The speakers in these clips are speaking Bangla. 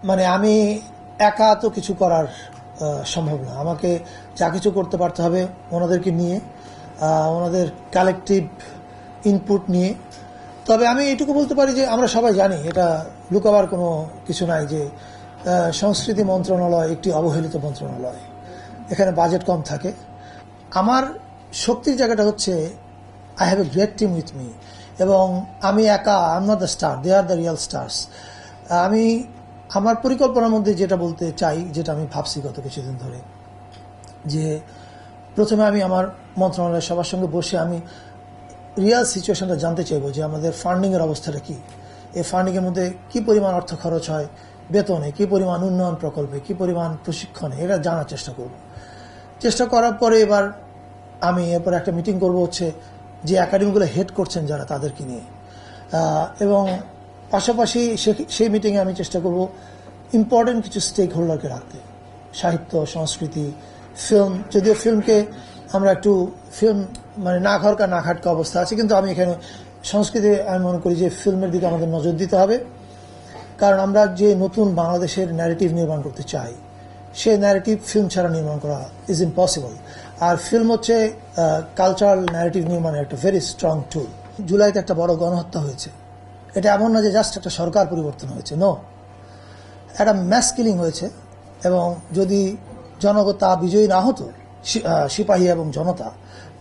মানে আমি একা তো কিছু করার সম্ভব না। আমাকে যা কিছু করতে পারতে হবে ওনাদেরকে নিয়ে, ওনাদের কালেকটিভ ইনপুট নিয়ে। তবে আমি এটুকু বলতে পারি যে আমরা সবাই জানি, এটা লুকাবার কোনো কিছু নাই, যে সংস্কৃতি মন্ত্রণালয় একটি অবহেলিত মন্ত্রণালয়। এখানে বাজেট কম থাকে। আমার শক্তির জায়গাটা হচ্ছে I have a great team with me, এবং আমি একা, I am not the star, they are the real stars. আমি আমার পরিকল্পনার মধ্যে যেটা বলতে চাই, যেটা আমি ভাবছি গত কিছুদিন ধরে, যে প্রথমে আমি আমার মন্ত্রণালয়ের সবার সঙ্গে বসে আমি রিয়াল সিচুয়েশনটা জানতে চাইবো, যে আমাদের ফান্ডিংয়ের অবস্থাটা কি, এই ফান্ডিংয়ের মধ্যে কি পরিমাণ অর্থ খরচ হয় বেতনে, কি পরিমাণ উন্নয়ন প্রকল্পে, কি পরিমাণ প্রশিক্ষণে, এটা জানার চেষ্টা করব। চেষ্টা করার পরে এবার আমি এরপর একটা মিটিং করব হচ্ছে যে একাডেমিগুলো হেড করছেন যারা, তাদেরকে নিয়ে, এবং পাশাপাশি সেই মিটিংয়ে আমি চেষ্টা করব ইম্পর্টেন্ট কিছু স্টেক হোল্ডারকে রাখতে, সাহিত্য, সংস্কৃতি, ফিল্ম। যদিও ফিল্মকে আমরা একটু ফিল্ম মানে না ঘরকা না খাটকা অবস্থা আছে, কিন্তু আমি এখানে সংস্কৃতি, আমি মনে করি যে ফিল্মের দিকে আমাদের নজর দিতে হবে। কারণ আমরা যে নতুন বাংলাদেশের ন্যারেটিভ নির্মাণ করতে চাই, সেই ন্যারেটিভ ফিল্ম ছাড়া নির্মাণ করা ইজ ইম্পসিবল। আর ফিল্ম হচ্ছে কালচারাল ন্যারেটিভ নির্মাণের একটা ভেরি স্ট্রং টুল। জুলাইতে একটা বড় গণহত্যা হয়েছে, এটা এমন না যে জাস্ট একটা সরকার পরিবর্তন হয়েছে, নো, একটা ম্যাস কিলিং হয়েছে। এবং যদি জনগণ তা বিজয়ী না হতো, সিপাহী এবং জনতা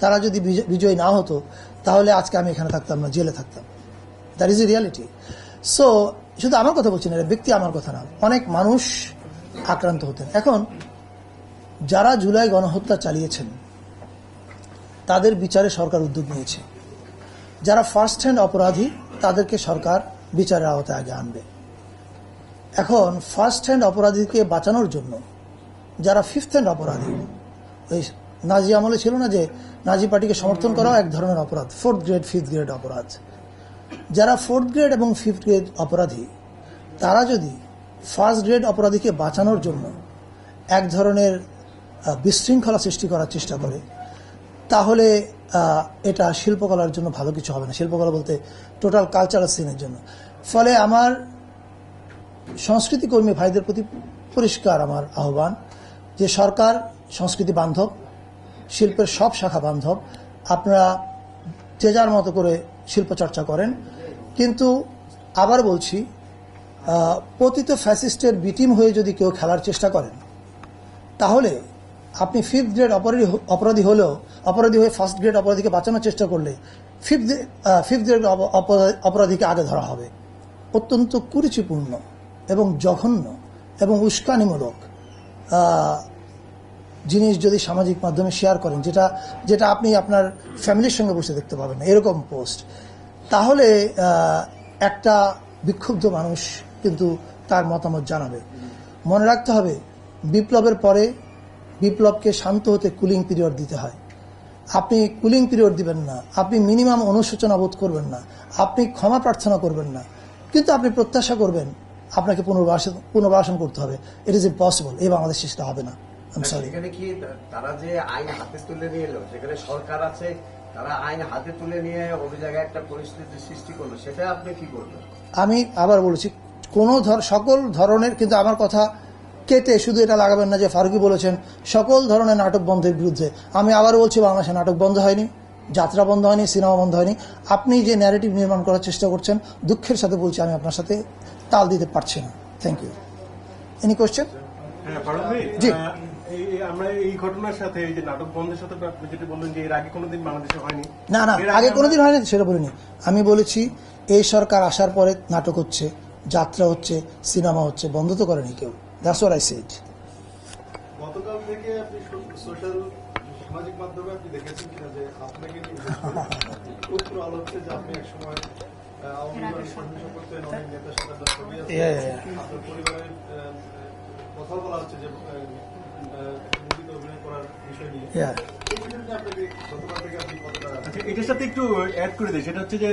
তারা যদি বিজয়ী না হতো, তাহলে আজকে আমি এখানে থাকতাম না, জেলে থাকতাম। That is a reality. So শুধু আমার কথা বলছি না, এটা ব্যক্তি আমার কথা না, অনেক মানুষ আক্রান্ত হতেন। এখন যারা জুলাই গণহত্যা চালিয়েছেন তাদের বিচারে সরকার উদ্যোগ নিয়েছে। যারা ফার্স্ট হ্যান্ড অপরাধী তাদেরকে সরকার বিচারের আওতায় আগে আনবে। এখন ফার্স্ট হ্যান্ড অপরাধীকে বাঁচানোর জন্য যারা ফিফথ হ্যান্ড অপরাধী, ওই নাজি আমলে ছিল না যে নাজি পার্টিকে সমর্থন করাও এক ধরনের অপরাধ, ফোর্থ গ্রেড ফিফথ গ্রেড অপরাধ। যারা ফোর্থ গ্রেড এবং ফিফথ গ্রেড অপরাধী, তারা যদি ফার্স্ট গ্রেড অপরাধীকে বাঁচানোর জন্য এক ধরনের বিশৃঙ্খলা সৃষ্টি করার চেষ্টা করে, তাহলে এটা শিল্পকলার জন্য ভালো কিছু হবে না। শিল্পকলা বলতে টোটাল কালচারাল সিনের জন্য। ফলে আমার সংস্কৃতি কর্মী ভাইদের প্রতি পরিষ্কার আমার আহ্বান, যে সরকার সংস্কৃতি বান্ধব, শিল্পের সব শাখা বান্ধব, আপনারা যে যার মতো করে শিল্প চর্চা করেন। কিন্তু আবার বলছি, পতিত ফ্যাসিস্টের বিটিম হয়ে যদি কেউ খেলার চেষ্টা করেন, তাহলে আপনি ফিফথ গ্রেড অপরাধী হয়ে ফার্স্ট গ্রেড অপরাধীকে বাঁচানোর চেষ্টা করলে ফিফথ গ্রেড অপরাধীকে আগে ধরা হবে। অত্যন্ত কুরুচিপূর্ণ এবং জঘন্য এবং উস্কানিমূলক জিনিস যদি সামাজিক মাধ্যমে শেয়ার করেন, যেটা আপনি আপনার ফ্যামিলির সঙ্গে বসে দেখতে পাবেন না, এরকম পোস্ট, তাহলে একটা বিক্ষুব্ধ মানুষ কিন্তু তার মতামত জানাবে। মনে রাখতে হবে, বিপ্লবের পরে বিপ্লবকে শান্ত হতে কুলিং পিরিয়ড দিতে হয়। আপনি কুলিং পিরিয়ড দিবেন না, আপনি মিনিমাম অনুশোচনা বোধ করবেন না, আপনি ক্ষমা প্রার্থনা করবেন না, কিন্তু আপনি প্রত্যাশা করবেন আপনাকে পুনর্বাসন করতে হবে। It is impossible. এই বাংলাদেশ সেটা হবে না। এখানে কি তারা যে আইন হাতে তুলে নিয়ে এলো, সেখানে সরকার আছে, তারা আইন হাতে তুলে নিয়ে ওই জায়গায় একটা পরিস্থিতি সৃষ্টি করলো, সেটা আপনি কি করবেন? আমি আবার বলেছি, সকল ধরনের, কিন্তু আমার কথা কেটে শুধু এটা লাগাবেন না যে ফারুকী বলেছেন সকল ধরনের নাটক বন্ধের বিরুদ্ধে। আমি আবার বলছি, বাংলাদেশে নাটক বন্ধ হয়নি, যাত্রা বন্ধ হয়নি, সিনেমা বন্ধ হয়নি। আপনি যে ন্যারেটিভ নির্মাণ করার চেষ্টা করছেন, দুঃখের সাথে বলছি, আমি আপনার সাথে তাল দিতে পারছি না। Thank you. Any question? জি, আমরা এই ঘটনার সাথে, এই যে নাটক বন্ধের সাথে যেটা বললেন যে এর আগে কোনোদিন বাংলাদেশে হয়নি, না, আগে কোনোদিন হয়নি সেটা বলিনি। আমি বলেছি এই সরকার আসার পরে নাটক হচ্ছে, যাত্রা হচ্ছে, সিনেমা হচ্ছে, বন্ধ তো করেনি কেউ। That's what I said. গতকাল থেকে আপনি সোশ্যাল সামাজিক মাধ্যমে আপনি দেখেছেন কিনা যে আপনাকে পুত্র আলো হচ্ছে যে আপনি একসময় আওয়ামী লীগের সহিংস করতেন, অনেক নেতার সাথে আপনার ছবি আছে, আপনার পরিবারের কথা বলা হচ্ছে যে মুভিতে অভিনয় করার বিষয় নিয়ে। এই বিষয়টা আপনাকে গতকাল থেকে আপনি কতটা, এটার সাথে একটু অ্যাড করে দিই, সেটা হচ্ছে যে